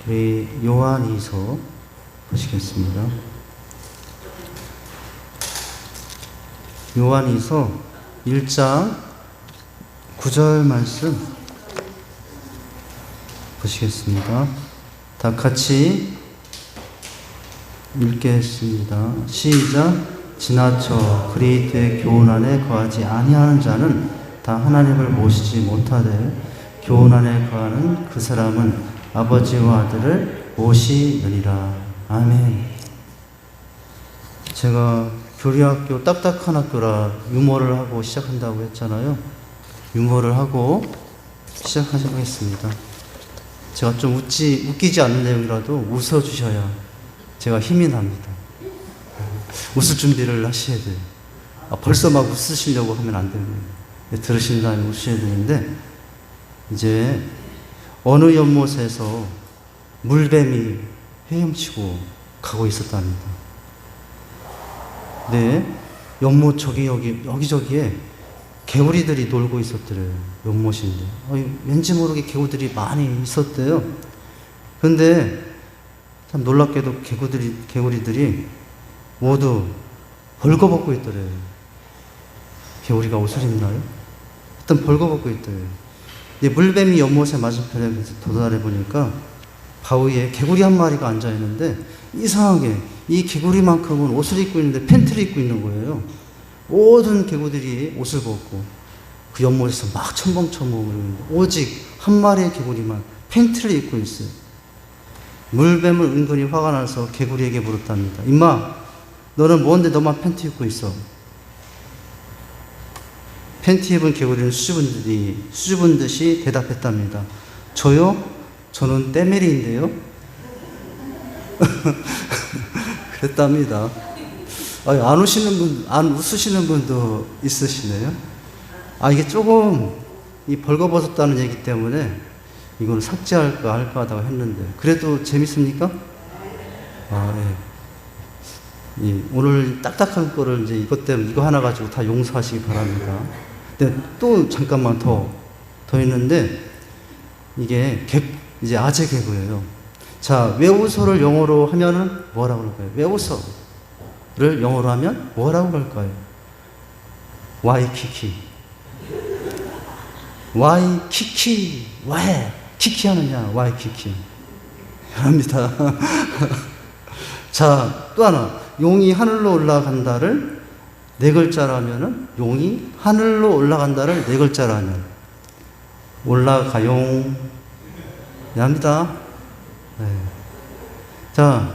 우리 요한이서 보시겠습니다. 요한이서 1장 9절 말씀 보시겠습니다. 다 같이 읽겠습니다. 시작. 지나쳐 그리스도의 교훈 안에 거하지 아니하는 자는 다 하나님을 모시지 못하되 교훈 안에 거하는 그 사람은 아버지와 아들을 모시느니라. 아멘. 제가 교리학교 딱딱한 학교라 유머를 하고 시작한다고 했잖아요. 유머를 하고 시작하겠습니다. 제가 좀 웃기지 않는 내용이라도 웃어주셔야 제가 힘이 납니다. 웃을 준비를 하셔야 돼요. 벌써 막 웃으시려고 하면 안 됩니다. 들으신 다음에 웃으셔야 되는데, 이제 어느 연못에서 물뱀이 헤엄치고 가고 있었답니다. 네, 연못 여기저기에 개구리들이 놀고 있었더래요. 연못인데. 왠지 모르게 개구리들이 많이 있었대요. 근데 참 놀랍게도 개구리들이 모두 벌거벗고 있더래요. 개구리가 옷을 입나요? 일단 벌거벗고 있더래요. 물뱀이 연못의 맞은편에 도달해 보니까 바위에 개구리 한 마리가 앉아 있는데, 이상하게 이 개구리만큼은 옷을 입고 있는데 팬티를 입고 있는 거예요. 모든 개구리들이 옷을 벗고 그 연못에서 막 첨벙첨벙, 오직 한 마리의 개구리만 팬티를 입고 있어요. 물뱀은 은근히 화가 나서 개구리에게 물었답니다. 임마, 너는 뭔데 너만 팬티 입고 있어? 팬티 입은 개구리는 수줍은 듯이 대답했답니다. 저요? 저는 때밀이인데요? 그랬답니다. 안 웃으시는 분도 있으시네요. 이게 조금 벌거벗었다는 얘기 때문에 이건 삭제할까 하다가 했는데, 그래도 재밌습니까? 예. 오늘 딱딱한 거를 이제 이것 때문에 이거 하나 가지고 다 용서하시기 바랍니다. 근데 또 잠깐만 더 있는데, 이게 이제 아재 개그예요. 자, 왜 웃어를 영어로 하면은 뭐라고 그럴까요? 왜 웃어를 영어로 하면 뭐라고 할까요? 와이키키. 와이키키. 왜 키키 하느냐? 와이키키. 합니다. 자, 또 하나. 용이 하늘로 올라간다를 네 글자라면은, 용이 하늘로 올라간다를 네 글자라면 올라가용. 합니다. 네. 자,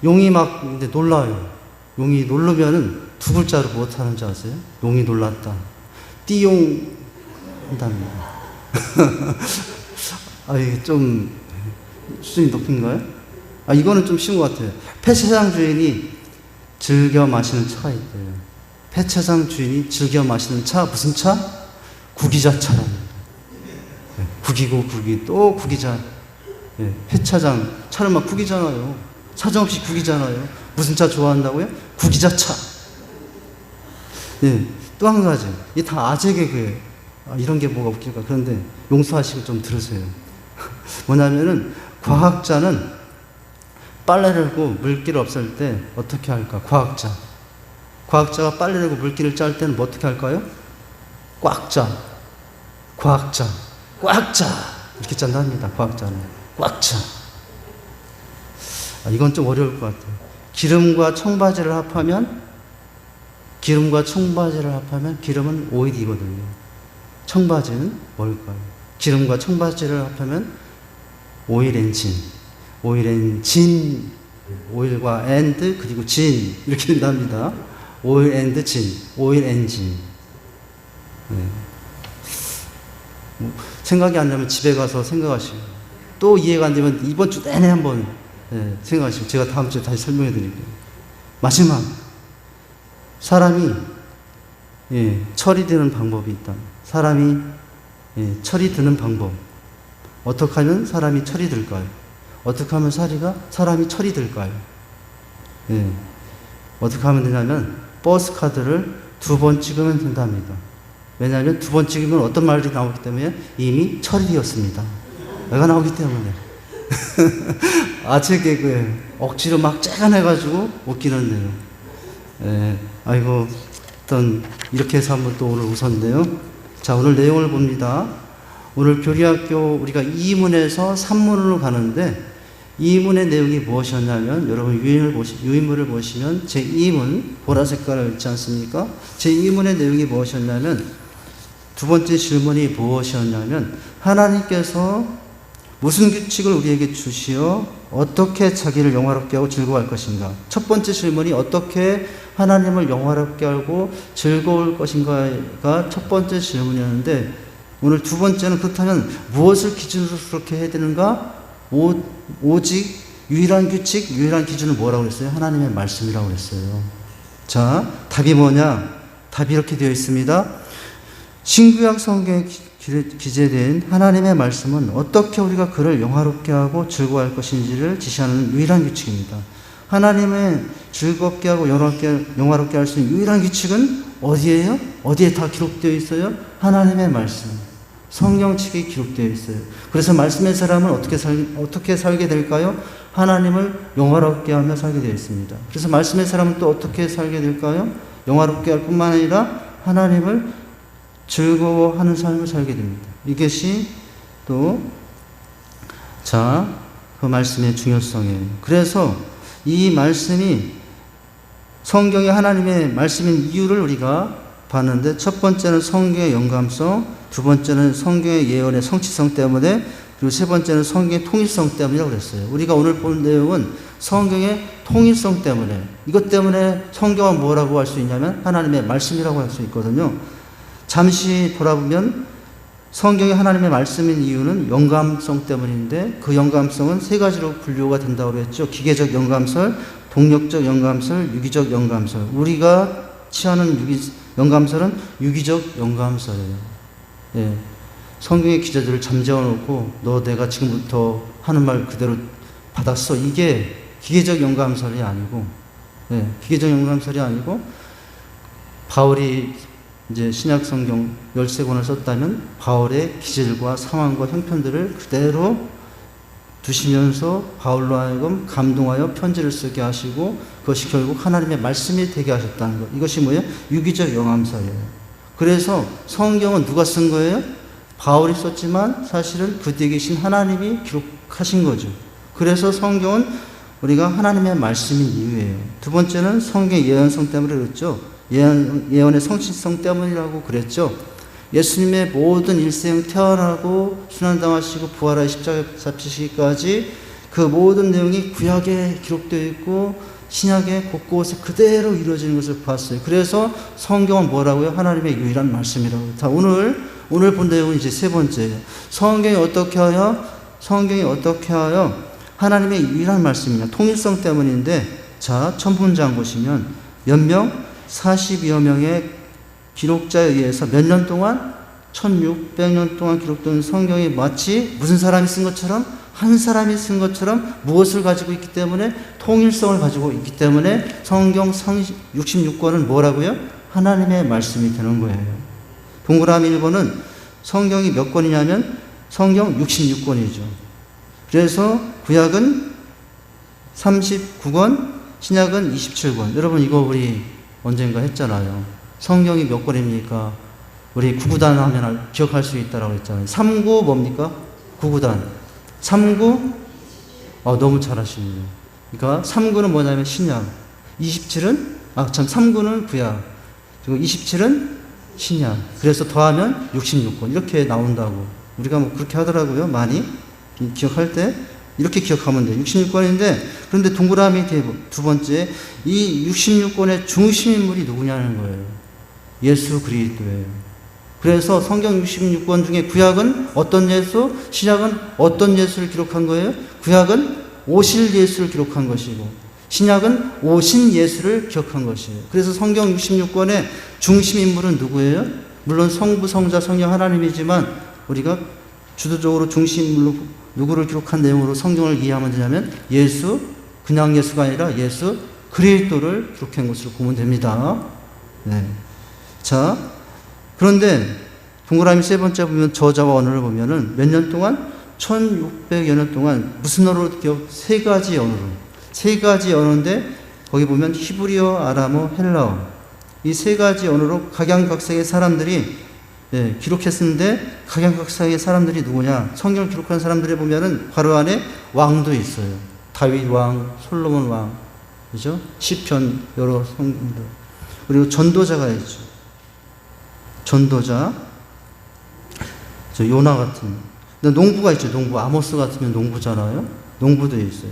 용이 막 이제 놀라요. 용이 놀르면은 두 글자로 못 하는지 아세요? 용이 놀랐다. 띠용 한답니다. 이게 좀 수준이 높은가요? 이거는 좀 쉬운 것 같아요. 폐차장 주인이 즐겨 마시는 차가 있대요. 폐차장 주인이 즐겨 마시는 차, 무슨 차? 구기자차랍니다. 구기고 또 구기자. 폐차장, 차를 막 구기잖아요. 사정없이 구기잖아요. 무슨 차 좋아한다고요? 구기자차. 또 한 가지. 이게 다 아재 개그예요. 이런 게 뭐가 웃길까? 그런데 용서하시고 좀 들으세요. 뭐냐면은, 과학자는 빨래를 하고 물기를 없앨 때 어떻게 할까? 과학자가 빨래를 하고 물기를 짤 때는 뭐 어떻게 할까요? 꽉 짜. 이렇게 짠답니다. 과학자는 꽉 짜. 이건 좀 어려울 것 같아요. 기름과 청바지를 합하면 기름은 오일이거든요. 청바지는 뭘까요? 기름과 청바지를 합하면 오일 오일과 앤드 그리고 진 이렇게 된답니다. 오일 앤드 진, 오일 엔진. 생각이 안 나면 집에 가서 생각하시고, 또 이해가 안 되면 이번 주 내내 한번 생각하시고, 제가 다음 주에 다시 설명해 드릴게요. 마지막, 사람이 철이 드는 방법이 있다. 사람이 철이 드는 방법. 어떻게 하면 사람이 철이 들까요? 어떻게 하면 사람이 철이 들까요? 어떻게 하면 되냐면, 버스 카드를 2번 찍으면 된답니다. 왜냐하면 2번 찍으면 어떤 말이 나오기 때문에 이미 철이 되었습니다. 내가 나오기 때문에. 아재 개그에 억지로 막 째가내가지고 웃기는데요. 예, 아이고, 일단 이렇게 해서 한번 또 오늘 웃었는데요. 자, 오늘 내용을 봅니다. 오늘 교리학교 우리가 2문에서 3문으로 가는데, 2문의 내용이 무엇이었냐면, 여러분 유인물을 보시면 제2문 보라 색깔을 읽지 않습니까? 제2문의 내용이 무엇이었냐면, 두 번째 질문이 무엇이었냐면, 하나님께서 무슨 규칙을 우리에게 주시어 어떻게 자기를 영화롭게 하고 즐거워할 것인가? 첫 번째 질문이 어떻게 하나님을 영화롭게 하고 즐거울 것인가가 첫 번째 질문이었는데, 오늘 두 번째는 그렇다면 무엇을 기준으로 그렇게 해야 되는가? 오직 유일한 규칙, 유일한 기준은 뭐라고 그랬어요? 하나님의 말씀이라고 그랬어요. 자, 답이 뭐냐? 답이 이렇게 되어 있습니다. 신구약 성경에 기재된 하나님의 말씀은 어떻게 우리가 그를 영화롭게 하고 즐거워할 것인지를 지시하는 유일한 규칙입니다. 하나님의 즐겁게 하고 영화롭게 할 수 있는 유일한 규칙은 어디예요? 어디에 다 기록되어 있어요? 하나님의 말씀. 성경책에 기록되어 있어요. 그래서 말씀의 사람은 어떻게 살게 될까요? 하나님을 영화롭게 하며 살게 되어 있습니다. 그래서 말씀의 사람은 또 어떻게 살게 될까요? 영화롭게 할 뿐만 아니라 하나님을 즐거워하는 삶을 살게 됩니다. 이것이 또, 자, 그 말씀의 중요성이에요. 그래서 이 말씀이 성경이 하나님의 말씀인 이유를 우리가 봤는데, 첫 번째는 성경의 영감성, 두 번째는 성경의 예언의 성취성 때문에, 그리고 세 번째는 성경의 통일성 때문이라고 그랬어요. 우리가 오늘 본 내용은 성경의 통일성 때문에, 이것 때문에 성경은 뭐라고 할 수 있냐면 하나님의 말씀이라고 할 수 있거든요. 잠시 돌아보면 성경이 하나님의 말씀인 이유는 영감성 때문인데, 그 영감성은 세 가지로 분류가 된다고 그랬죠. 기계적 영감설, 동력적 영감설, 유기적 영감설. 우리가 취하는 영감설은 유기적 영감설이에요. 예, 성경의 기자들을 잠재워 놓고 너 내가 지금부터 하는 말 그대로 받았어. 이게 기계적 영감설이 아니고, 예, 기계적 영감설이 아니고, 바울이 이제 신약 성경 13권을 썼다면 바울의 기질과 상황과 형편들을 그대로 두시면서 바울로 하여금 감동하여 편지를 쓰게 하시고, 그것이 결국 하나님의 말씀이 되게 하셨다는 것. 이것이 뭐예요? 유기적 영감설이에요. 그래서 성경은 누가 쓴 거예요? 바울이 썼지만 사실은 그 뒤에 계신 하나님이 기록하신 거죠. 그래서 성경은 우리가 하나님의 말씀인 이유예요. 두 번째는 성경의 예언성 때문에 그랬죠. 예언의 성취성 때문이라고 그랬죠. 예수님의 모든 일생 태어나고 순환당하시고 부활하여 십자가에 잡히시기까지 그 모든 내용이 구약에 기록되어 있고 신약에 곳곳에 그대로 이루어지는 것을 봤어요. 그래서 성경은 뭐라고요? 하나님의 유일한 말씀이라고. 자, 오늘 본 내용은 이제 세 번째예요. 성경이 어떻게 하여 하나님의 유일한 말씀이냐? 통일성 때문인데, 자, 첫 문장 보시면 몇 명? 42여 명의 기록자에 의해서 몇 년 동안? 1600년 동안 기록된 성경이 마치 무슨 사람이 쓴 것처럼, 한 사람이 쓴 것처럼 무엇을 가지고 있기 때문에? 통일성을 가지고 있기 때문에 성경 66권은 뭐라고요? 하나님의 말씀이 되는 거예요. 동그라미 1번은 성경이 몇 권이냐면 성경 66권이죠. 그래서 구약은 39권, 신약은 27권. 여러분 이거 우리 언젠가 했잖아요. 성경이 몇 권입니까? 우리 구구단 하면 기억할 수 있다라고 했잖아요. 3구 뭡니까? 구구단. 3구? 너무 잘하시네요. 그러니까 3구는 뭐냐면 신약. 27은? 3구는 구약. 그리고 27은 신약. 그래서 더하면 66권. 이렇게 나온다고. 우리가 뭐 그렇게 하더라고요. 많이. 기억할 때. 이렇게 기억하면 돼요. 66권인데, 그런데 동그라미 두 번째, 이 66권의 중심 인물이 누구냐는 거예요. 예수 그리스도예요. 그래서 성경 66권 중에 구약은 어떤 예수, 신약은 어떤 예수를 기록한 거예요? 구약은 오실 예수를 기록한 것이고, 신약은 오신 예수를 기억한 것이에요. 그래서 성경 66권의 중심 인물은 누구예요? 물론 성부, 성자, 성령 하나님이지만 우리가 주도적으로 중심 인물로 누구를 기록한 내용으로 성경을 이해하면 되냐면 예수, 그냥 예수가 아니라 예수 그리스도를 기록한 것으로 보면 됩니다. 네. 자, 그런데 동그라미 세 번째 보면 저자와 언어를 보면은 몇 년 동안 1600여 년 동안 무슨 언어로 기억? 세 가지 언어로. 세 가지 언어인데 거기 보면 히브리어, 아람어, 헬라어. 이 세 가지 언어로 각양각색의 사람들이 기록했는데 각양각색의 사람들이 누구냐? 성경을 기록한 사람들에 보면은 바로 안에 왕도 있어요. 다윗 왕, 솔로몬 왕, 그죠? 시편 여러 성경들. 그리고 전도자가 있죠. 전도자, 저 요나 같은. 근데 농부가 있죠. 농부. 아모스 같으면 농부잖아요. 농부도 있어요.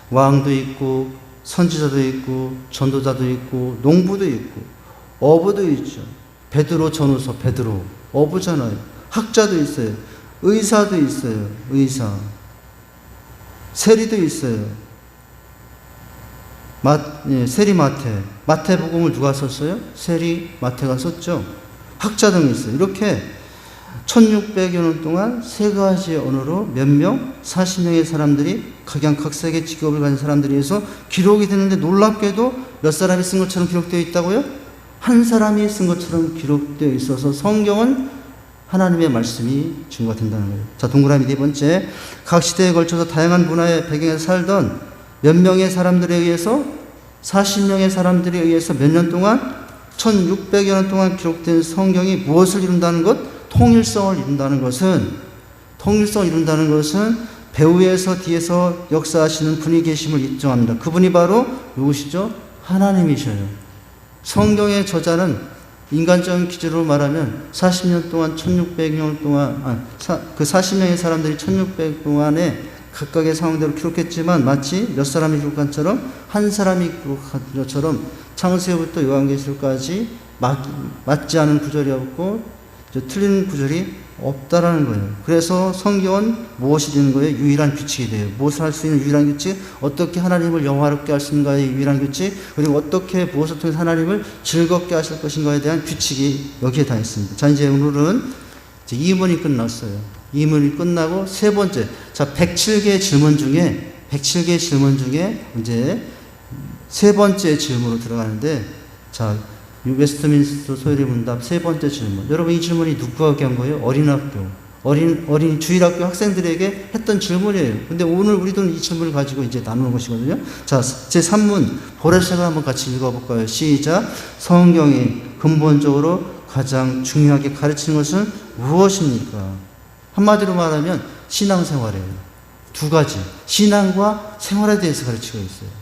왕도 있고 선지자도 있고 전도자도 있고 농부도 있고 어부도 있죠. 베드로 전후서 베드로 어부잖아요. 학자도 있어요. 의사도 있어요. 의사. 세리도 있어요. 세리 마태. 마태복음을 누가 썼어요? 세리 마태가 썼죠. 학자 등이 있어요. 이렇게 1600여 년 동안 세 가지 언어로 몇 명? 40명의 사람들이 각양각색의 직업을 가진 사람들이 해서 기록이 되는데 놀랍게도 몇 사람이 쓴 것처럼 기록되어 있다고요? 한 사람이 쓴 것처럼 기록되어 있어서 성경은 하나님의 말씀이 증거가 된다는 거예요. 자, 동그라미 네 번째. 각 시대에 걸쳐서 다양한 문화의 배경에서 살던 몇 명의 사람들에 의해서 40명의 사람들에 의해서 몇 년 동안 1600여 년 동안 기록된 성경이 무엇을 이룬다는 것? 통일성을 이룬다는 것은 배후에서 뒤에서 역사하시는 분이 계심을 입증합니다. 그분이 바로 누구시죠? 하나님이셔요. 성경의 저자는 인간적인 기준으로 말하면 40년 동안 1600년 동안 그 40명의 사람들이 1600 동안에 각각의 상황대로 기록했지만 마치 몇 사람이 기록한 것처럼 한 사람이 기록한 것처럼 창세기부터 요한계시록까지 맞지 않은 구절이 없고 틀린 구절이 없다라는 거예요. 그래서 성경은 무엇이 되는 거예요? 유일한 규칙이 돼요. 무엇을 할 수 있는 유일한 규칙? 어떻게 하나님을 영화롭게 할 수 있는가의 유일한 규칙? 그리고 어떻게 무엇을 통해서 하나님을 즐겁게 하실 것인가에 대한 규칙이 여기에 다 있습니다. 자, 이제 오늘은 이제 2문이 끝났어요. 2문이 끝나고 세 번째. 자, 107개의 질문 중에 이제 세 번째 질문으로 들어가는데, 자, 웨스트민스터 소요리 문답 세 번째 질문. 여러분, 이 질문이 누구에게 한 거예요? 어린 주일학교 학생들에게 했던 질문이에요. 근데 오늘 우리도 이 질문을 가지고 이제 나누는 것이거든요. 자, 제 3문 보라색을 한번 같이 읽어볼까요? 시작. 성경이 근본적으로 가장 중요하게 가르치는 것은 무엇입니까? 한마디로 말하면 신앙생활이에요. 두 가지. 신앙과 생활에 대해서 가르치고 있어요.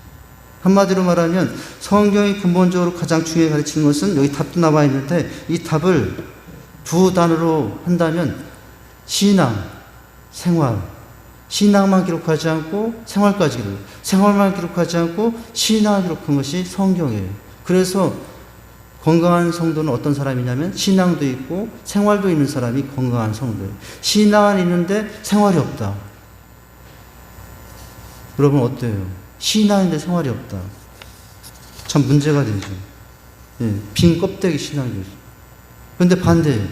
한마디로 말하면 성경이 근본적으로 가장 중요하게 가르치는 것은 여기 답도 나와 있는데 이 답을 두 단어로 한다면 신앙, 생활. 신앙만 기록하지 않고 생활까지 기록. 생활만 기록하지 않고 신앙을 기록한 것이 성경이에요. 그래서 건강한 성도는 어떤 사람이냐면 신앙도 있고 생활도 있는 사람이 건강한 성도예요. 신앙은 있는데 생활이 없다. 여러분 어때요? 신앙인데 생활이 없다. 참 문제가 되죠. 빈 껍데기 신앙이 되죠. 그런데 반대예요.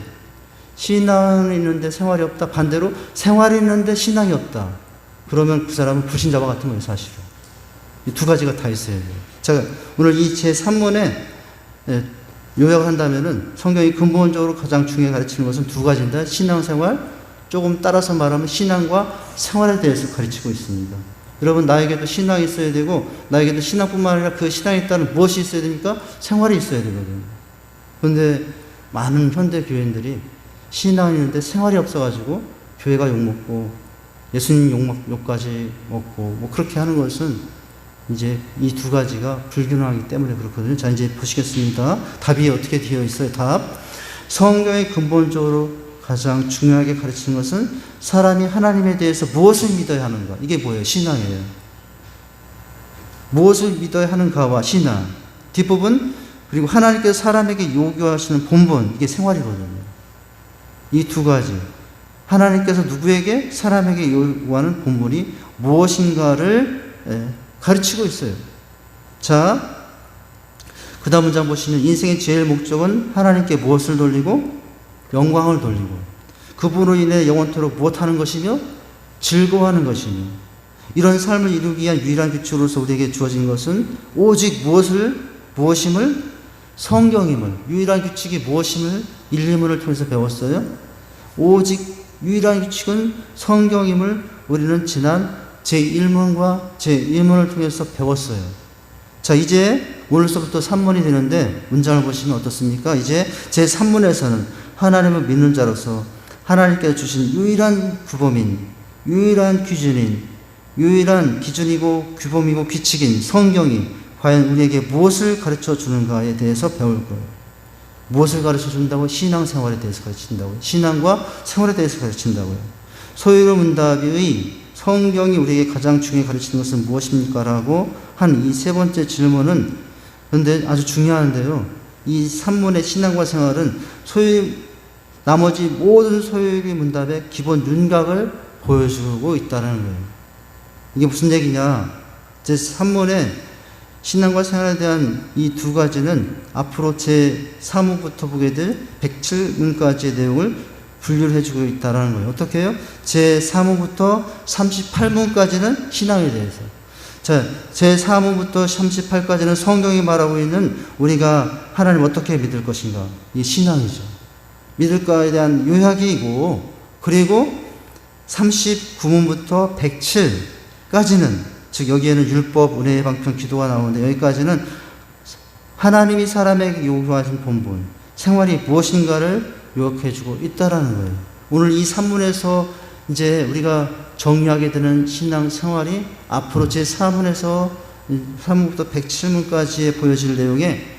신앙이 있는데 생활이 없다. 반대로 생활이 있는데 신앙이 없다. 그러면 그 사람은 불신자와 같은 거예요, 사실은. 이 두 가지가 다 있어야 돼요. 자, 오늘 이 제 3문에 요약을 한다면은 성경이 근본적으로 가장 중요하게 가르치는 것은 두 가지인데 신앙생활, 조금 따라서 말하면 신앙과 생활에 대해서 가르치고 있습니다. 여러분, 나에게도 신앙이 있어야 되고 나에게도 신앙뿐만 아니라 그 신앙에 따른 무엇이 있어야 됩니까? 생활이 있어야 되거든요. 그런데 많은 현대 교인들이 신앙이 있는데 생활이 없어가지고 교회가 욕먹고 예수님 욕까지 먹고 뭐 그렇게 하는 것은 이제 이 두 가지가 불균형하기 때문에 그렇거든요. 자, 이제 보시겠습니다. 답이 어떻게 되어 있어요? 답. 성경이 근본적으로 가장 중요하게 가르치는 것은 사람이 하나님에 대해서 무엇을 믿어야 하는가. 이게 뭐예요? 신앙이에요. 무엇을 믿어야 하는가와 신앙. 뒷부분, 그리고 하나님께서 사람에게 요구하시는 본분. 이게 생활이거든요. 이 두 가지. 하나님께서 누구에게? 사람에게 요구하는 본분이 무엇인가를 가르치고 있어요. 자, 그 다음 문장 보시면 인생의 제일 목적은 하나님께 무엇을 돌리고? 영광을 돌리고 그분으로 인해 영원토록 무엇하는 것이며 즐거워하는 것이며 이런 삶을 이루기 위한 유일한 규칙으로서 우리에게 주어진 것은 오직 무엇임을 성경임을 유일한 규칙이 무엇임을 1, 2문을 통해서 배웠어요. 오직 유일한 규칙은 성경임을 우리는 지난 제1문과 제2문을 통해서 배웠어요. 자, 이제 오늘서부터 3문이 되는데 문장을 보시면 어떻습니까? 이제 제3문에서는 하나님을 믿는 자로서 하나님께서 주신 유일한 규범인, 유일한 기준인, 유일한 기준이고 규범이고 규칙인 성경이 과연 우리에게 무엇을 가르쳐 주는가에 대해서 배울 거예요. 무엇을 가르쳐 준다고? 신앙생활에 대해서 가르친다고요. 신앙과 생활에 대해서 가르친다고요. 소유로 문답의 성경이 우리에게 가장 중요히 가르치는 것은 무엇입니까? 라고 한 이 세 번째 질문은 그런데 아주 중요한데요. 이 3문의 신앙과 생활은 나머지 모든 소유의 문답의 기본 윤곽을 보여주고 있다는 거예요. 이게 무슨 얘기냐? 제 3문의 신앙과 생활에 대한 이 두 가지는 앞으로 제 3부부터 보게 될 107문까지의 내용을 분류를 해주고 있다는 거예요. 어떻게 해요? 제 3부부터 38문까지는 신앙에 대해서. 자, 제 3부부터 38까지는 성경이 말하고 있는 우리가 하나님 어떻게 믿을 것인가. 이 신앙이죠. 믿을까에 대한 요약이고, 그리고 39문부터 107까지는 즉 여기에는 율법, 은혜의 방편, 기도가 나오는데 여기까지는 하나님이 사람에게 요구하신 본분, 생활이 무엇인가를 요약해주고 있다라는 거예요. 오늘 이 3문에서 이제 우리가 정리하게 되는 신앙 생활이 앞으로 제 4문에서 3문부터 107문까지의 보여질 내용의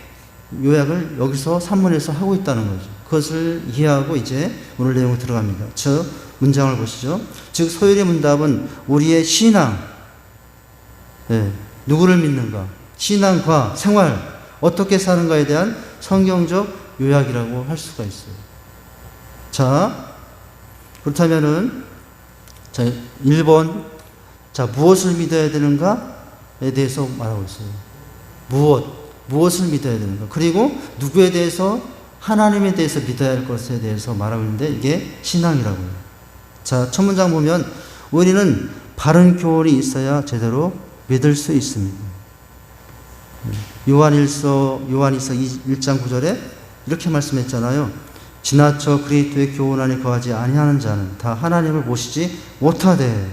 요약을 여기서 3문에서 하고 있다는 거죠. 그것을 이해하고 이제 오늘 내용으로 들어갑니다. 저 문장을 보시죠. 즉 소율의 문답은 우리의 신앙, 누구를 믿는가, 신앙과 생활, 어떻게 사는가에 대한 성경적 요약이라고 할 수가 있어요. 자, 그렇다면은, 자, 1번, 자, 무엇을 믿어야 되는가에 대해서 말하고 있어요. 무엇을 믿어야 되는가. 그리고 누구에 대해서, 하나님에 대해서 믿어야 할 것에 대해서 말하고 있는데, 이게 신앙이라고요. 자, 첫 문장 보면, 우리는 바른 교훈이 있어야 제대로 믿을 수 있습니다. 요한일서 1장 9절에 이렇게 말씀했잖아요. 지나쳐 그리스도의 교훈 안에 거하지 아니하는 자는 다 하나님을 모시지 못하되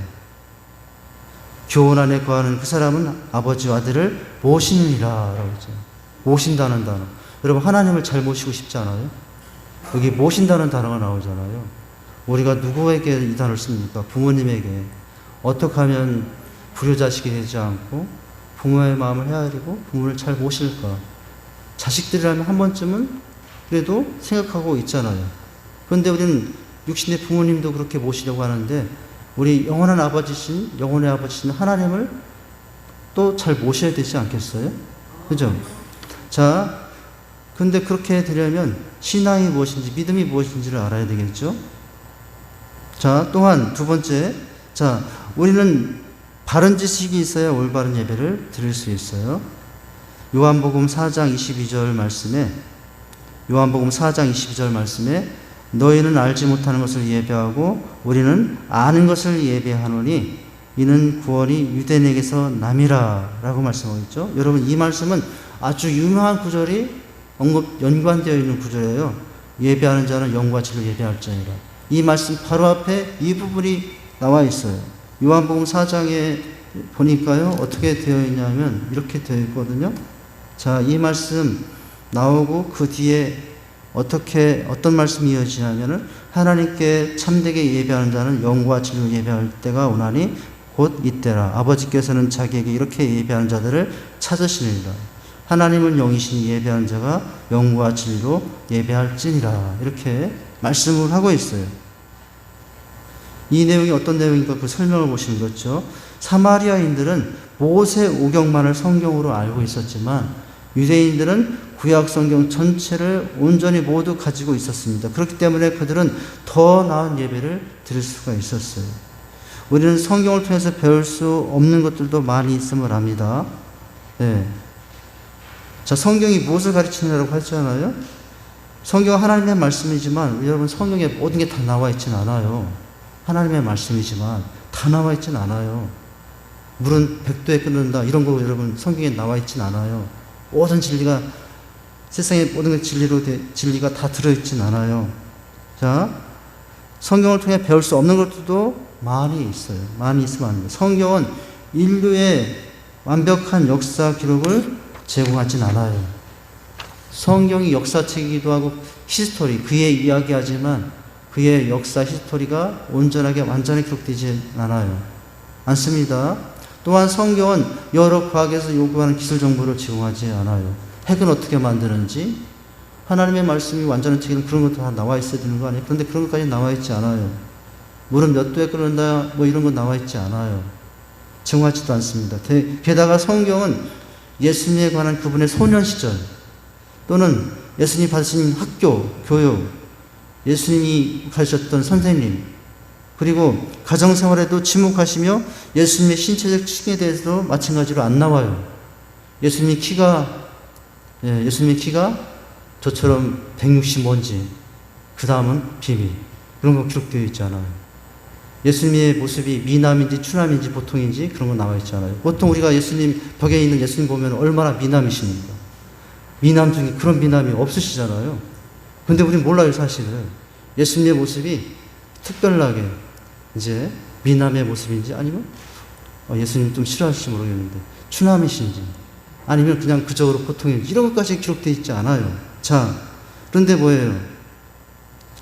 교훈 안에 거하는 그 사람은 아버지와 아들을 모시느니라 라고 했죠. 모신다는 단어. 여러분 하나님을 잘 모시고 싶지 않아요? 여기 모신다는 단어가 나오잖아요. 우리가 누구에게 이 단어를 씁니까? 부모님에게. 어떻게 하면 불효자식이 되지 않고 부모의 마음을 헤아리고 부모를 잘 모실까? 자식들이라면 한 번쯤은 그래도 생각하고 있잖아요. 그런데 우리는 육신의 부모님도 그렇게 모시려고 하는데 우리 영원한 아버지신, 영혼의 아버지신 하나님을 또 잘 모셔야 되지 않겠어요? 그죠? 자, 근데 그렇게 되려면 신앙이 무엇인지, 믿음이 무엇인지를 알아야 되겠죠? 자, 또한 두 번째, 자, 우리는 바른 지식이 있어야 올바른 예배를 드릴 수 있어요. 요한복음 4장 22절 말씀에 너희는 알지 못하는 것을 예배하고 우리는 아는 것을 예배하노니 이는 구원이 유대인에게서 남이라 라고 말씀하고 있죠. 여러분 이 말씀은 아주 유명한 구절이 연관되어 있는 구절이에요. 예배하는 자는 영과 진리로 예배할지니라. 이 말씀 바로 앞에 이 부분이 나와 있어요. 요한복음 4장에 보니까요, 어떻게 되어 있냐면, 이렇게 되어 있거든요. 자, 이 말씀 나오고 그 뒤에 어떤 말씀이 이어지냐면은, 하나님께 참되게 예배하는 자는 영과 진리로 예배할 때가 오나니 곧 이때라. 아버지께서는 자기에게 이렇게 예배하는 자들을 찾으시느니라. 하나님은 영이시니 예배하는 자가 영과 진리로 예배할지니라. 이렇게 말씀을 하고 있어요. 이 내용이 어떤 내용인가 그 설명을 보시는 거죠. 사마리아인들은 모세 오경만을 성경으로 알고 있었지만 유대인들은 구약 성경 전체를 온전히 모두 가지고 있었습니다. 그렇기 때문에 그들은 더 나은 예배를 드릴 수가 있었어요. 우리는 성경을 통해서 배울 수 없는 것들도 많이 있음을 압니다. 네. 자, 성경이 무엇을 가르치느냐고 했잖아요. 성경은 하나님의 말씀이지만 여러분 성경에 모든 게 다 나와 있지는 않아요. 하나님의 말씀이지만 다 나와 있지는 않아요. 물은 100도에 끓는다 이런 거 여러분 성경에 나와 있지는 않아요. 모든 진리가 세상의 모든 진리가 다 들어있지는 않아요. 자, 성경을 통해 배울 수 없는 것들도 많이 있어요. 많이 있으면 안 돼요. 성경은 인류의 완벽한 역사 기록을 제공하진 않아요. 성경이 역사책이기도 하고 히스토리, 그의 이야기하지만 그의 역사 히스토리가 온전하게 완전히 기록되지 않습니다. 또한 성경은 여러 과학에서 요구하는 기술 정보를 제공하지 않아요. 핵은 어떻게 만드는지, 하나님의 말씀이 완전한 책에는 그런 것도 다 나와 있어야 되는 거 아니에요? 그런데 그런 것까지 나와 있지 않아요. 물은 몇 도에 끓는다, 뭐 이런 거 나와 있지 않아요. 제공하지도 않습니다. 게다가 성경은 예수님에 관한 그분의 소년 시절, 또는 예수님이 받으신 학교, 교육, 예수님이 가르쳤던 선생님, 그리고 가정생활에도 침묵하시며 예수님의 신체적 층에 대해서도 마찬가지로 안 나와요. 예수님의 키가 저처럼 160 뭔지, 그 다음은 비밀, 그런 거 기록되어 있지 않아요. 예수님의 모습이 미남인지 추남인지 보통인지 그런 거 나와 있지 않아요. 보통 우리가 예수님, 벽에 있는 예수님 보면 얼마나 미남이십니까? 미남 중에 그런 미남이 없으시잖아요. 근데 우린 몰라요, 사실은. 예수님의 모습이 특별하게 이제 미남의 모습인지, 아니면 예수님 좀 싫어하실지 모르겠는데 추남이신지, 아니면 그냥 그저로 보통인지, 이런 것까지 기록되어 있지 않아요. 자, 그런데 뭐예요?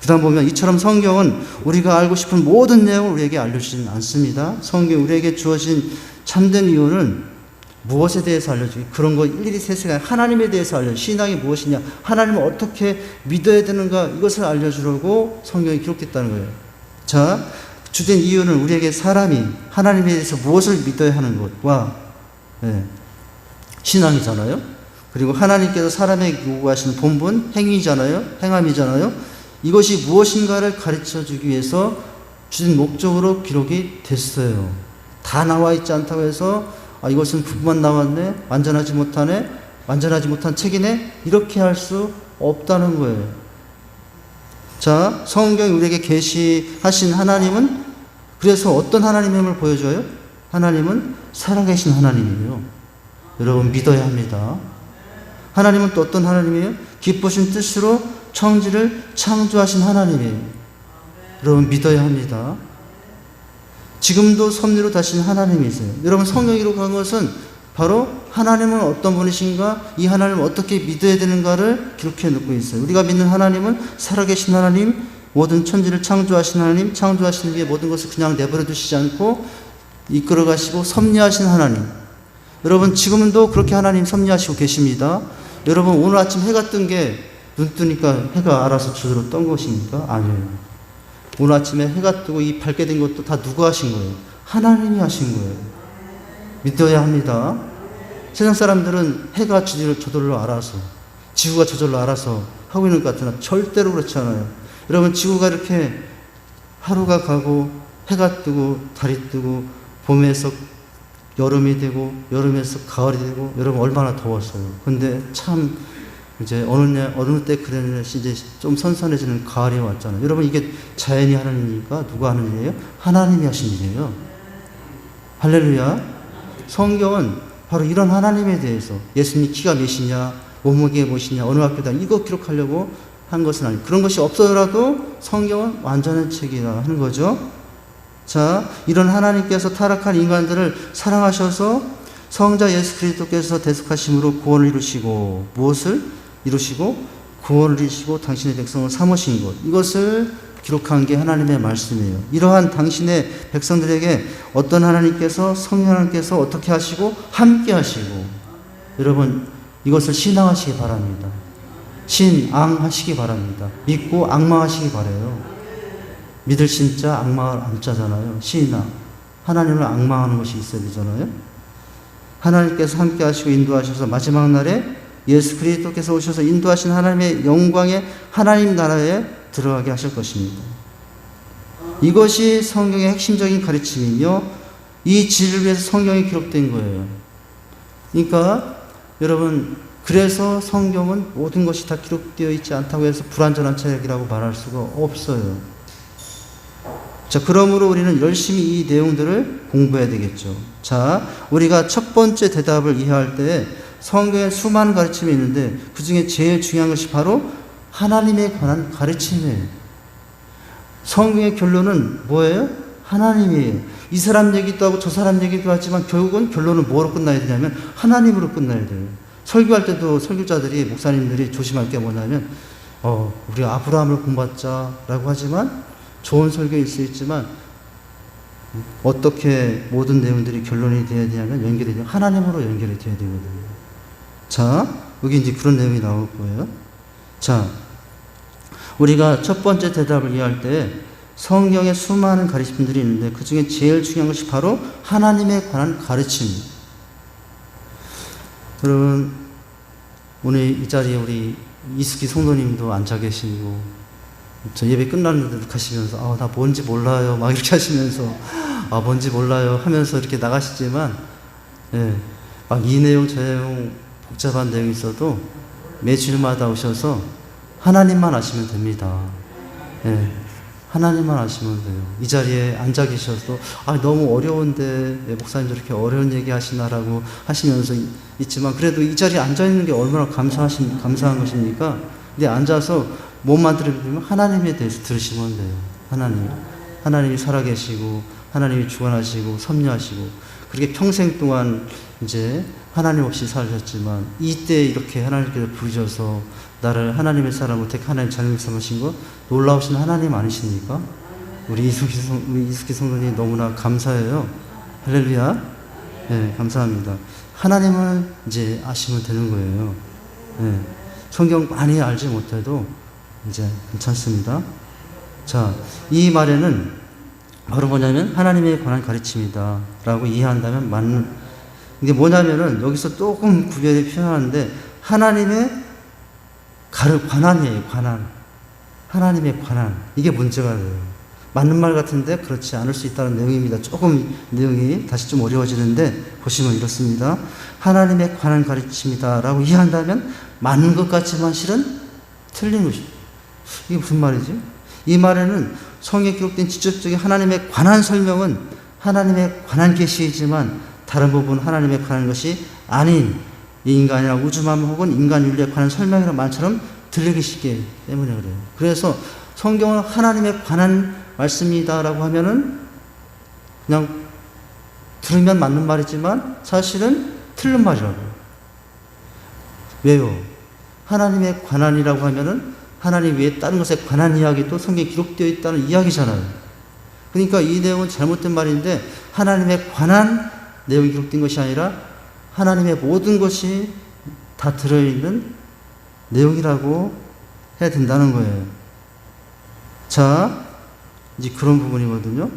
그 다음 보면 이처럼 성경은 우리가 알고 싶은 모든 내용을 우리에게 알려주지는 않습니다. 성경이 우리에게 주어진 참된 이유는 무엇에 대해서 알려주기, 그런 거 일일이 세세가 하나님에 대해서 신앙이 무엇이냐, 하나님을 어떻게 믿어야 되는가, 이것을 알려주려고 성경이 기록됐다는 거예요. 자, 주된 이유는 우리에게 사람이 하나님에 대해서 무엇을 믿어야 하는 것과 신앙이잖아요. 그리고 하나님께서 사람에게 요구하시는 본분, 행위잖아요. 행함이잖아요. 이것이 무엇인가를 가르쳐주기 위해서 주된 목적으로 기록이 됐어요. 다 나와 있지 않다고 해서 이것은 부분만 나왔네, 완전하지 못한 책이네, 이렇게 할 수 없다는 거예요. 자, 성경이 우리에게 계시하신 하나님은 그래서 어떤 하나님임을 보여줘요? 하나님은 살아계신 하나님이에요. 여러분 믿어야 합니다. 하나님은 또 어떤 하나님이에요? 기쁘신 뜻으로 천지를 창조하신 하나님이에요. 여러분 믿어야 합니다. 지금도 섭리로 다신 하나님이세요. 여러분 성경이 기록한 것은 바로 하나님은 어떤 분이신가, 이 하나님을 어떻게 믿어야 되는가를 기록해 놓고 있어요. 우리가 믿는 하나님은 살아계신 하나님, 모든 천지를 창조하신 하나님, 창조하신 뒤에 모든 것을 그냥 내버려 두시지 않고 이끌어 가시고 섭리하신 하나님. 여러분 지금도 그렇게 하나님 섭리하시고 계십니다. 여러분 오늘 아침 해가 뜬 게 눈 뜨니까 해가 알아서 저절로 떤 것입니까? 아니에요. 오늘 아침에 해가 뜨고 이 밝게 된 것도 다 누가 하신 거예요? 하나님이 하신 거예요. 믿어야 합니다. 세상 사람들은 해가 저절로 알아서, 지구가 저절로 알아서 하고 있는 것 같으나 절대로 그렇지 않아요. 여러분 지구가 이렇게 하루가 가고 해가 뜨고 달이 뜨고 봄에서 여름이 되고 여름에서 가을이 되고, 여러분 얼마나 더웠어요. 근데 참 이제 어느 때 그랬는데 이제 좀 선선해지는 가을이 왔잖아요. 여러분 이게 자연이 하는 일이니까 누가 하는 일이에요? 하나님이 하신 일이에요. 할렐루야. 성경은 바로 이런 하나님에 대해서, 예수님 키가 몇이냐, 몸무게 무엇이냐, 어느 학교 다니, 이거 기록하려고 한 것은 아니에요. 그런 것이 없어더라도 성경은 완전한 책이라 하는 거죠. 자, 이런 하나님께서 타락한 인간들을 사랑하셔서 성자 예수 그리스도께서 대속하심으로 구원을 이루시고, 무엇을 이루시고? 구원을 이루시고 당신의 백성을 삼으신 것, 이것을 기록한 게 하나님의 말씀이에요. 이러한 당신의 백성들에게 어떤 하나님께서, 성령 하나님께서 어떻게 하시고 함께 하시고, 여러분 이것을 신앙하시기 바랍니다. 신앙하시기 바랍니다. 믿고 악망하시기 바라요. 믿을 신자, 악망할 암자잖아요. 신앙. 하나님을 악망하는 것이 있어야 되잖아요. 하나님께서 함께 하시고 인도하셔서 마지막 날에 예수 그리스도께서 오셔서 인도하신 하나님의 영광의 하나님 나라에 들어가게 하실 것입니다. 이것이 성경의 핵심적인 가르침이며 이 진리를 위해서 성경이 기록된 거예요. 그러니까 여러분, 그래서 성경은 모든 것이 다 기록되어 있지 않다고 해서 불완전한 책이라고 말할 수가 없어요. 자, 그러므로 우리는 열심히 이 내용들을 공부해야 되겠죠. 자, 우리가 첫 번째 대답을 이해할 때 성경에 수많은 가르침이 있는데 그 중에 제일 중요한 것이 바로 하나님에 관한 가르침이에요. 성경의 결론은 뭐예요? 하나님이에요. 이 사람 얘기도 하고 저 사람 얘기도 하지만 결국은 결론은 뭐로 끝나야 되냐면 하나님으로 끝나야 돼요. 설교할 때도 설교자들이, 목사님들이 조심할 게 뭐냐면 우리 아브라함을 본받자라고 하지만 좋은 설교일 수 있지만 어떻게 모든 내용들이 결론이 되어야 되냐면 연결이 돼요. 하나님으로 연결이 되어야 되거든요. 자, 여기 이제 그런 내용이 나올 거예요. 자, 우리가 첫 번째 대답을 이해할 때 성경에 수많은 가르침들이 있는데 그 중에 제일 중요한 것이 바로 하나님에 관한 가르침입니다. 여러분, 오늘 이 자리에 우리 이숙희 성도님도 앉아 계시고, 저 예배 끝났는데도 가시면서, 나 뭔지 몰라요. 막 이렇게 하시면서, 뭔지 몰라요. 하면서 이렇게 나가시지만, 예, 막 이 내용, 저 내용, 복잡한 내용이 있어도 매주일마다 오셔서 하나님만 아시면 됩니다. 예, 하나님만 아시면 돼요. 이 자리에 앉아 계셔도 너무 어려운데 왜 목사님 저렇게 어려운 얘기 하시나라고 하시면서 있지만 그래도 이 자리에 앉아 있는 게 얼마나 감사한 것입니까? 근데 앉아서 몸만 들으면 하나님에 대해서 들으시면 돼요. 하나님이 살아계시고 하나님이 주관하시고 섭리하시고 그렇게 평생 동안 이제 하나님 없이 사셨지만 이때 이렇게 하나님께서 부르셔서 나를 하나님의 사람으로 택 하나님 자녀 삼으신 거 놀라우신 하나님 아니십니까? 우리 이숙희 성도님 너무나 감사해요. 할렐루야. 네, 감사합니다. 하나님을 이제 아시면 되는 거예요. 네, 성경 많이 알지 못해도 이제 괜찮습니다. 자, 이 말에는 바로 뭐냐면 하나님에 관한 가르침이다 라고 이해한다면 맞는, 이게 뭐냐면은 여기서 조금 구별이 필요한데 하나님의 관한이에요. 하나님의 관한. 이게 문제가 돼요. 맞는 말 같은데 그렇지 않을 수 있다는 내용입니다. 조금 내용이 다시 좀 어려워지는데 보시면 이렇습니다. 하나님의 관한 가르침이다 라고 이해한다면 맞는 것 같지만 실은 틀린 것입니다. 이게 무슨 말이지? 이 말에는 성경에 기록된 직접적인 하나님의 관한 설명은 하나님의 관한 계시이지만 다른 부분 하나님의 관한 것이 아닌 인간이나 우주만 혹은 인간 윤리에 관한 설명이라는 말처럼 들리기 쉽기 때문에 그래요. 그래서 성경은 하나님의 관한 말씀이다라고 하면은 그냥 들으면 맞는 말이지만 사실은 틀린 말이라고요. 왜요? 하나님의 관한이라고 하면은 하나님 외에 다른 것에 관한 이야기도 성경에 기록되어 있다는 이야기잖아요. 그러니까 이 내용은 잘못된 말인데 하나님의 관한 내용이 기록된 것이 아니라 하나님의 모든 것이 다 들어있는 내용이라고 해야 된다는 거예요. 자, 이제 그런 부분이거든요.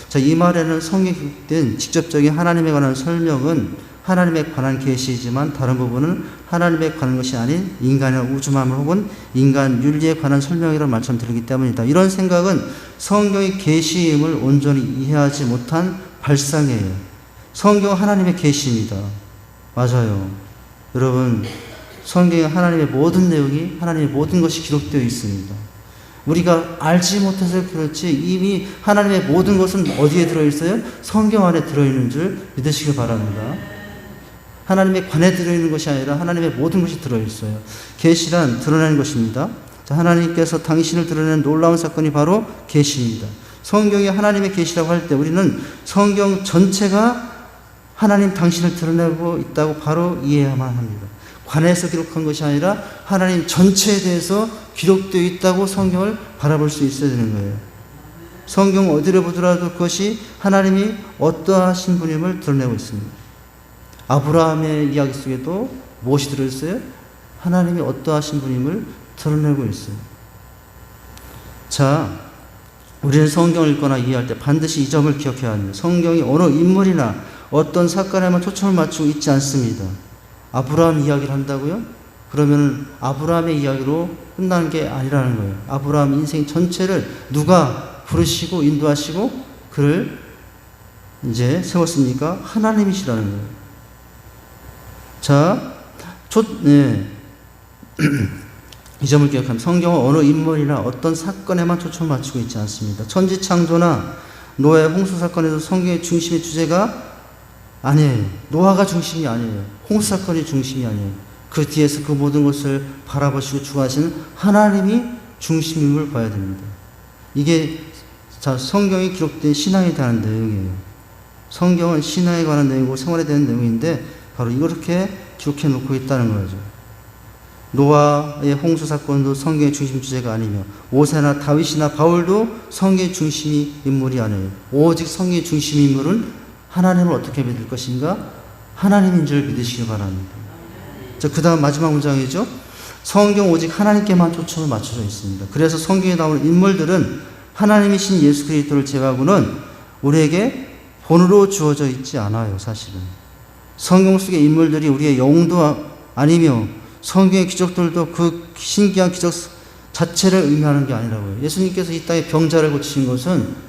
자, 이 말에는 성경에 기록된 직접적인 하나님에 관한 설명은 하나님에 관한 계시이지만 다른 부분은 하나님에 관한 것이 아닌 인간의 우주만물 혹은 인간 윤리에 관한 설명이라는 말처럼 들리기 때문이다. 이런 생각은 성경의 계시임을 온전히 이해하지 못한 발상이에요. 성경은 하나님의 계시입니다. 맞아요. 여러분, 성경에 하나님의 모든 내용이, 하나님의 모든 것이 기록되어 있습니다. 우리가 알지 못해서 그렇지 이미 하나님의 모든 것은 어디에 들어있어요? 성경 안에 들어있는 줄 믿으시길 바랍니다. 하나님의 관에 들어있는 것이 아니라 하나님의 모든 것이 들어있어요. 계시란 드러내는 것입니다. 자, 하나님께서 당신을 드러내는 놀라운 사건이 바로 계시입니다. 성경이 하나님의 계시라고 할 때 우리는 성경 전체가 하나님 당신을 드러내고 있다고 바로 이해해야만 합니다. 관에서 기록한 것이 아니라 하나님 전체에 대해서 기록되어 있다고 성경을 바라볼 수 있어야 되는 거예요. 성경 어디를 보더라도 그것이 하나님이 어떠하신 분임을 드러내고 있습니다. 아브라함의 이야기 속에도 무엇이 들어있어요? 하나님이 어떠하신 분임을 드러내고 있어요. 자, 우리는 성경을 읽거나 이해할 때 반드시 이 점을 기억해야 합니다. 성경이 어느 인물이나 어떤 사건에만 초점을 맞추고 있지 않습니다. 아브라함 이야기를 한다고요? 그러면 아브라함의 이야기로 끝나는 게 아니라는 거예요. 아브라함 인생 전체를 누가 부르시고 인도하시고 그를 이제 세웠습니까? 하나님이시라는 거예요. 자, 이 점을 기억하면 성경은 어느 인물이나 어떤 사건에만 초점을 맞추고 있지 않습니다. 천지창조나 노아의 홍수 사건에도 성경의 중심의 주제가 아니에요. 노아가 중심이 아니에요. 홍수 사건이 중심이 아니에요. 그 뒤에서 그 모든 것을 바라보시고 주관하시는 하나님이 중심임을 봐야 됩니다. 이게 성경에 기록된 신앙에 대한 내용이에요. 성경은 신앙에 관한 내용이고 생활에 대한 내용인데 바로 이렇게 기록해 놓고 있다는 거죠. 노아의 홍수 사건도 성경의 중심 주제가 아니며 모세나 다윗이나 바울도 성경의 중심이 인물이 아니에요. 오직 성경의 중심 인물은 하나님을 어떻게 믿을 것인가? 하나님인 줄 믿으시기 바랍니다. 자, 그 다음 마지막 문장이죠. 성경 오직 하나님께만 초점을 맞춰져 있습니다. 그래서 성경에 나오는 인물들은 하나님이신 예수 그리스도를 제외하고는 우리에게 본으로 주어져 있지 않아요. 사실은 성경 속의 인물들이 우리의 영웅도 아니며 성경의 기적들도 그 신기한 기적 자체를 의미하는 게 아니라고요. 예수님께서 이 땅에 병자를 고치신 것은,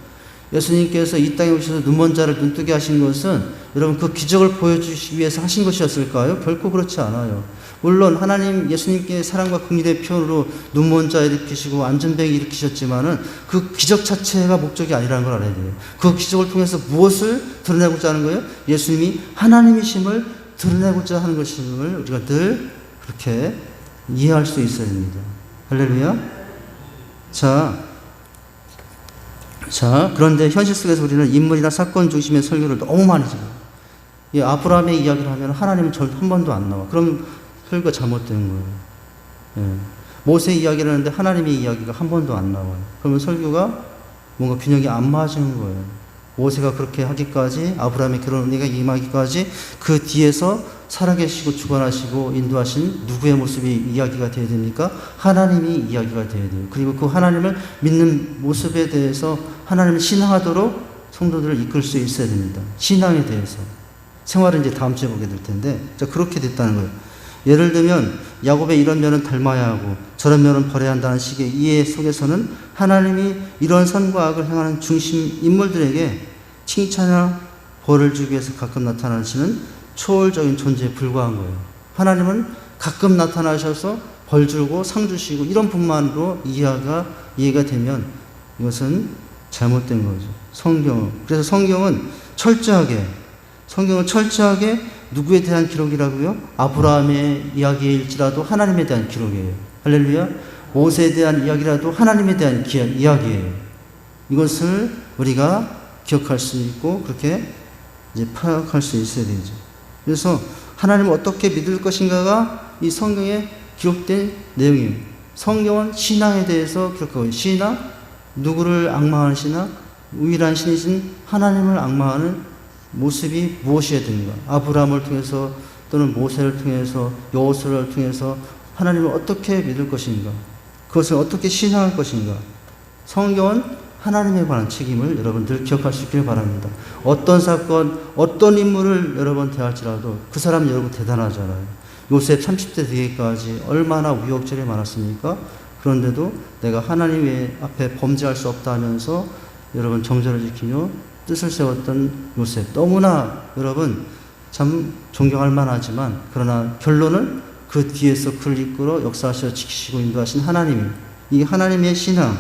예수님께서 이 땅에 오셔서 눈먼 자를 눈뜨게 하신 것은 여러분 그 기적을 보여주시기 위해서 하신 것이었을까요? 결코 그렇지 않아요. 물론 하나님 예수님께 사랑과 긍휼의 표현으로 눈먼 자 일으키시고 안전병 일으키셨지만은 그 기적 자체가 목적이 아니라는 걸 알아야 돼요. 그 기적을 통해서 무엇을 드러내고자 하는 거예요? 예수님이 하나님이심을 드러내고자 하는 것임을 우리가 늘 그렇게 이해할 수 있어야 됩니다. 할렐루야. 자, 그런데 현실 속에서 우리는 인물이나 사건 중심의 설교를 너무 많이 해요. 이 아브라함의 이야기를 하면 하나님은 한 번도 안 나와. 그럼 설교가 잘못된 거예요. 예. 모세 이야기를 하는데 하나님의 이야기가 한 번도 안 나와요. 그러면 설교가 뭔가 균형이 안 맞은 거예요. 모세가 그렇게 하기까지, 아브라함의 결혼 은혜가 임하기까지 그 뒤에서 살아계시고 주관하시고 인도하신 누구의 모습이 이야기가 되어야 됩니까? 하나님이 이야기가 되어야 돼요. 그리고 그 하나님을 믿는 모습에 대해서 하나님을 신앙하도록 성도들을 이끌 수 있어야 됩니다. 신앙에 대해서. 생활은 이제 다음 주에 보게 될 텐데, 자, 그렇게 됐다는 거예요. 예를 들면 야곱의 이런 면은 닮아야 하고 저런 면은 버려야 한다는 식의 이해 속에서는 하나님이 이런 선과 악을 행하는 중심 인물들에게 칭찬이나 벌을 주기 위해서 가끔 나타나시는 초월적인 존재에 불과한 거예요. 하나님은 가끔 나타나셔서 벌 주고 상 주시고 이런 분만으로 이해가 되면 이것은 잘못된 거죠. 그래서 성경은 철저하게 누구에 대한 기록이라고요? 아브라함의 이야기일지라도 하나님에 대한 기록이에요. 할렐루야. 모세에 대한 이야기라도 하나님에 대한 이야기예요. 이것을 우리가 기억할 수 있고 그렇게 이제 파악할 수 있어야 되죠. 그래서 하나님을 어떻게 믿을 것인가가 이 성경에 기록된 내용이에요. 성경은 신앙에 대해서 기록하고 있어요. 신앙, 누구를 앙망하는 신앙? 유일한 신이신 하나님을 앙망하는 모습이 무엇이어야 되는가? 아브라함을 통해서 또는 모세를 통해서 여호수아를 통해서 하나님을 어떻게 믿을 것인가? 그것을 어떻게 신앙할 것인가? 성경은 하나님에 관한 책임을 여러분들 기억할 수 있기를 바랍니다. 어떤 사건, 어떤 인물을 여러 번 대할지라도 그 사람 여러분 대단하잖아요. 요셉 30대 되기까지 얼마나 우여곡절이 많았습니까? 그런데도 내가 하나님 앞에 범죄할 수 없다 하면서 여러분 정절을 지키며 뜻을 세웠던 요셉. 너무나 여러분 참 존경할 만하지만 그러나 결론은 그 뒤에서 그를 이끌어 역사하셔 지키시고 인도하신 하나님. 이 하나님의 신앙,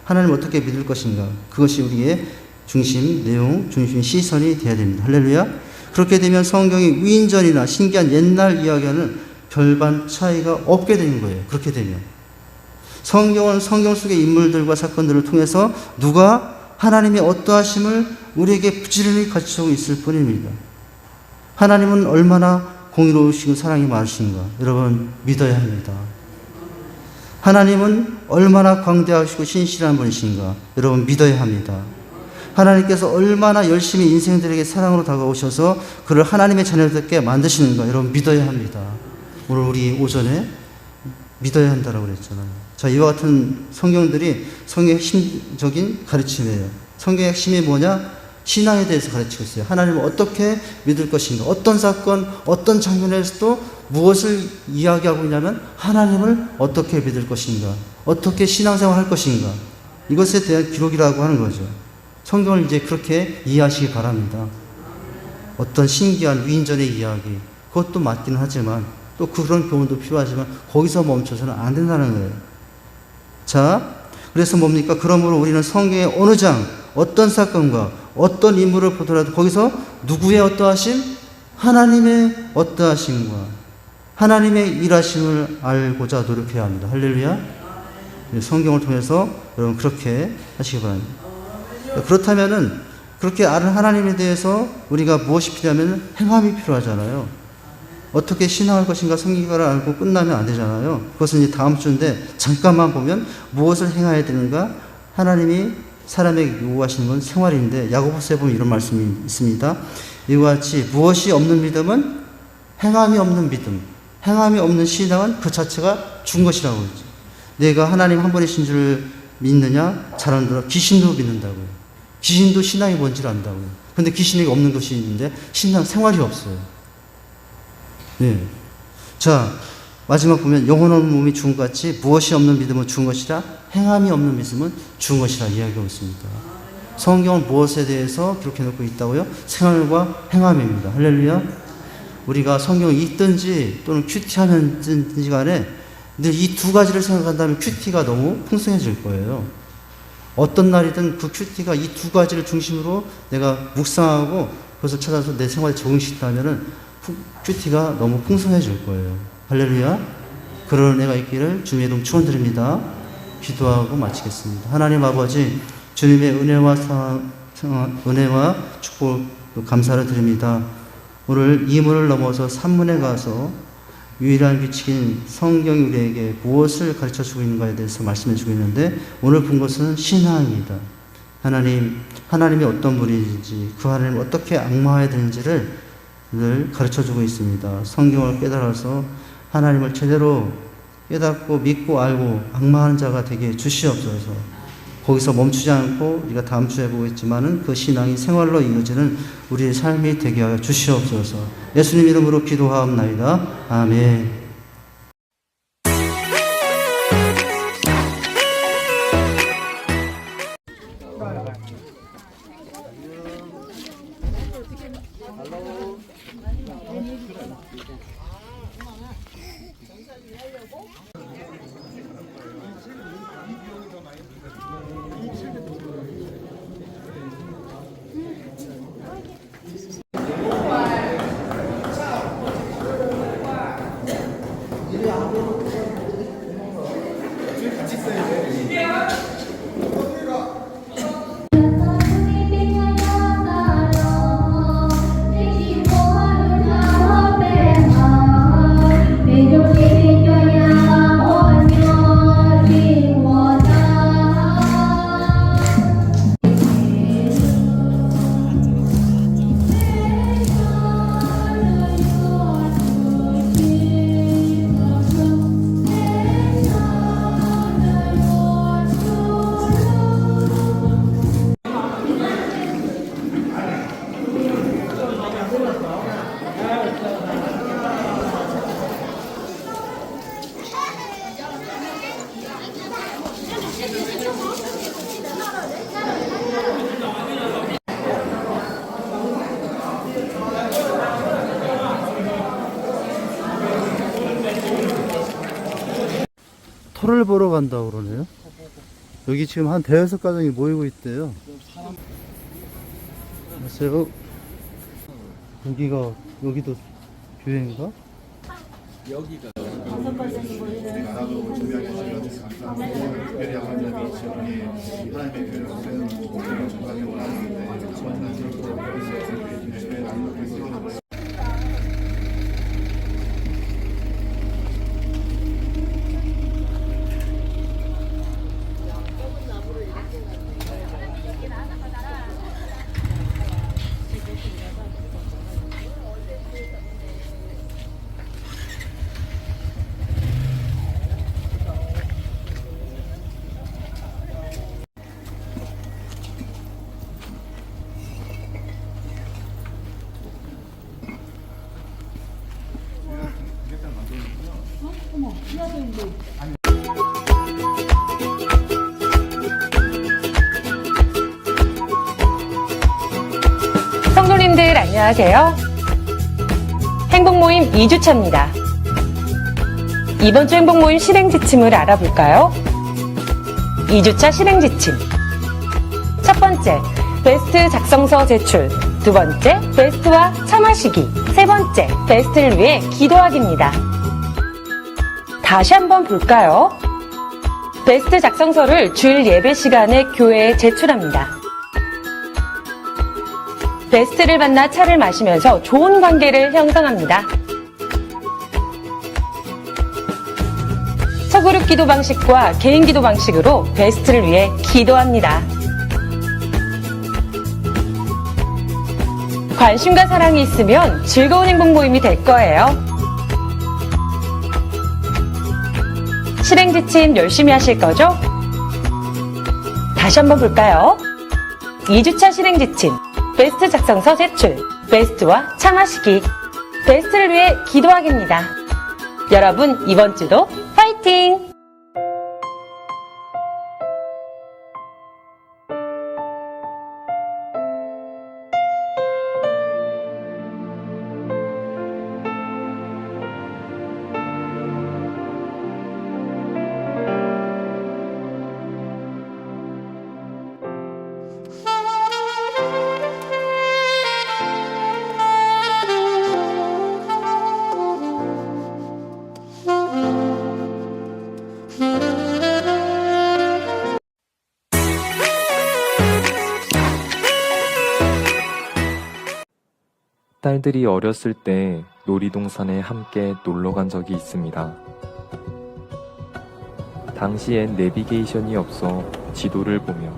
하나님 어떻게 믿을 것인가? 그것이 우리의 중심, 내용, 중심 시선이 되어야 됩니다. 할렐루야. 그렇게 되면 성경의 위인전이나 신기한 옛날 이야기와는 별반 차이가 없게 되는 거예요. 그렇게 되면 성경은 성경 속의 인물들과 사건들을 통해서 누가 하나님의 어떠하심을 우리에게 부지런히 가르치고 있을 뿐입니다. 하나님은 얼마나 공의로우시고 사랑이 많으신가 여러분 믿어야 합니다. 하나님은 얼마나 광대하시고 신실한 분이신가 여러분 믿어야 합니다. 하나님께서 얼마나 열심히 인생들에게 사랑으로 다가오셔서 그를 하나님의 자녀답게 만드시는가 여러분 믿어야 합니다. 오늘 우리 오전에 믿어야 한다라고 그랬잖아요. 자, 이와 같은 성경들이 성경의 핵심적인 가르침이에요. 성경의 핵심이 뭐냐? 신앙에 대해서 가르치고 있어요. 하나님을 어떻게 믿을 것인가? 어떤 사건, 어떤 장면에서도 무엇을 이야기하고 있냐면 하나님을 어떻게 믿을 것인가? 어떻게 신앙생활 할 것인가? 이것에 대한 기록이라고 하는 거죠. 성경을 이제 그렇게 이해하시기 바랍니다. 어떤 신기한 위인전의 이야기, 그것도 맞기는 하지만 또 그런 교훈도 필요하지만 거기서 멈춰서는 안 된다는 거예요. 자, 그래서 뭡니까? 그러므로 우리는 성경의 어느 장, 어떤 사건과 어떤 인물을 보더라도 거기서 누구의 어떠하심? 하나님의 어떠하심과 하나님의 일하심을 알고자 노력해야 합니다. 할렐루야. 성경을 통해서 여러분 그렇게 하시기 바랍니다. 그렇다면은 그렇게 아는 하나님에 대해서 우리가 무엇이 필요하면 행함이 필요하잖아요. 어떻게 신앙할 것인가 성경을 알고 끝나면 안 되잖아요. 그것은 이제 다음 주인데 잠깐만 보면 무엇을 행해야 되는가? 하나님이 사람에게 요구하시는 건 생활인데 야고보서에 보면 이런 말씀이 있습니다. 이와 같이 무엇이 없는 믿음은 행함이 없는 믿음, 행함이 없는 신앙은 그 자체가 죽은 것이라고 그러죠. 내가 하나님 한 분이신 줄 믿느냐? 잘한다. 귀신도 믿는다고요. 귀신도 신앙이 뭔지를 안다고요. 근데 귀신이 없는 것이 있는데 신앙 생활이 없어요. 네. 자, 마지막 보면 영혼 없는 몸이 죽은 것 같이 무엇이 없는 믿음은 죽은 것이라 행함이 없는 믿음은 죽은 것이라 이야기하고 있습니다. 성경은 무엇에 대해서 기록해 놓고 있다고요? 생활과 행함입니다. 할렐루야. 우리가 성경을 읽든지 또는 큐티하든지 간에 늘 이 두 가지를 생각한다면 큐티가 너무 풍성해질 거예요. 어떤 날이든 그 큐티가 이 두 가지를 중심으로 내가 묵상하고 그것을 찾아서 내 생활에 적용시킨다면은 큐티가 너무 풍성해질 거예요. 할렐루야. 그런 은혜가 있기를 주님의 이름 축원드립니다. 기도하고 마치겠습니다. 하나님 아버지, 주님의 은혜와 축복 감사를 드립니다. 오늘 이문을 넘어서 산문에 가서 유일한 규칙인 성경이 우리에게 무엇을 가르쳐주고 있는가에 대해서 말씀해주고 있는데 오늘 본 것은 신앙입니다. 하나님이 어떤 분인지 그 하나님을 어떻게 악마해야 되는지를 늘 가르쳐주고 있습니다. 성경을 깨달아서 하나님을 제대로 깨닫고 믿고 알고 악마하는 자가 되게 주시옵소서. 거기서 멈추지 않고 우리가 다음 주에 보겠지만은 그 신앙이 생활로 이어지는 우리의 삶이 되게 하여 주시옵소서. 예수님 이름으로 기도하옵나이다. 아멘. 토를 보러 간다고 그러네요. 여기 지금 한 대여섯 가정이 모이고 있대요. 안녕하세요. 여기도 교회인가? 여기가 성도님들 안녕하세요. 행복모임 2주차입니다. 이번 주 행복모임 실행지침을 알아볼까요? 2주차 실행지침. 첫 번째, 베스트 작성서 제출. 두 번째, 베스트와 차 마시기. 세 번째, 베스트를 위해 기도하기입니다. 다시 한번 볼까요? 베스트 작성서를 주일 예배 시간에 교회에 제출합니다. 베스트를 만나 차를 마시면서 좋은 관계를 형성합니다. 소그룹 기도 방식과 개인 기도 방식으로 베스트를 위해 기도합니다. 관심과 사랑이 있으면 즐거운 행복 모임이 될 거예요. 실행 지침 열심히 하실 거죠? 다시 한번 볼까요? 2주차 실행 지침, 베스트 작성서 제출, 베스트와 차 마시기, 베스트를 위해 기도하기입니다. 여러분, 이번 주도 파이팅! 딸들이 어렸을 때 놀이동산에 함께 놀러 간 적이 있습니다. 당시엔 내비게이션이 없어 지도를 보며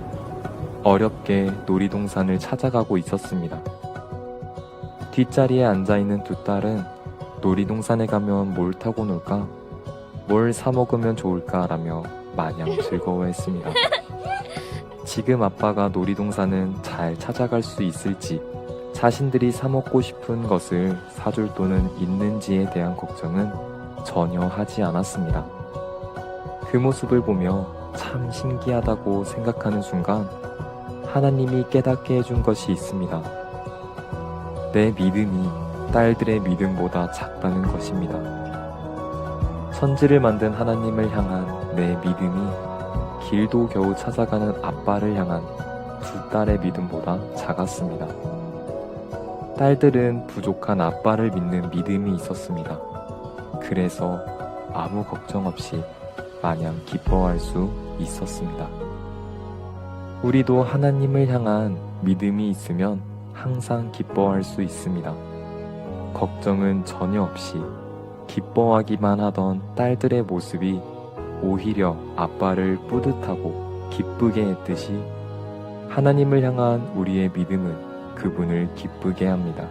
어렵게 놀이동산을 찾아가고 있었습니다. 뒷자리에 앉아있는 두 딸은 놀이동산에 가면 뭘 타고 놀까? 뭘 사 먹으면 좋을까? 라며 마냥 즐거워했습니다. 지금 아빠가 놀이동산은 잘 찾아갈 수 있을지, 자신들이 사 먹고 싶은 것을 사줄 돈은 있는지에 대한 걱정은 전혀 하지 않았습니다. 그 모습을 보며 참 신기하다고 생각하는 순간 하나님이 깨닫게 해준 것이 있습니다. 내 믿음이 딸들의 믿음보다 작다는 것입니다. 천지를 만든 하나님을 향한 내 믿음이 길도 겨우 찾아가는 아빠를 향한 두 딸의 믿음보다 작았습니다. 딸들은 부족한 아빠를 믿는 믿음이 있었습니다. 그래서 아무 걱정 없이 마냥 기뻐할 수 있었습니다. 우리도 하나님을 향한 믿음이 있으면 항상 기뻐할 수 있습니다. 걱정은 전혀 없이 기뻐하기만 하던 딸들의 모습이 오히려 아빠를 뿌듯하고 기쁘게 했듯이 하나님을 향한 우리의 믿음은 그분을 기쁘게 합니다.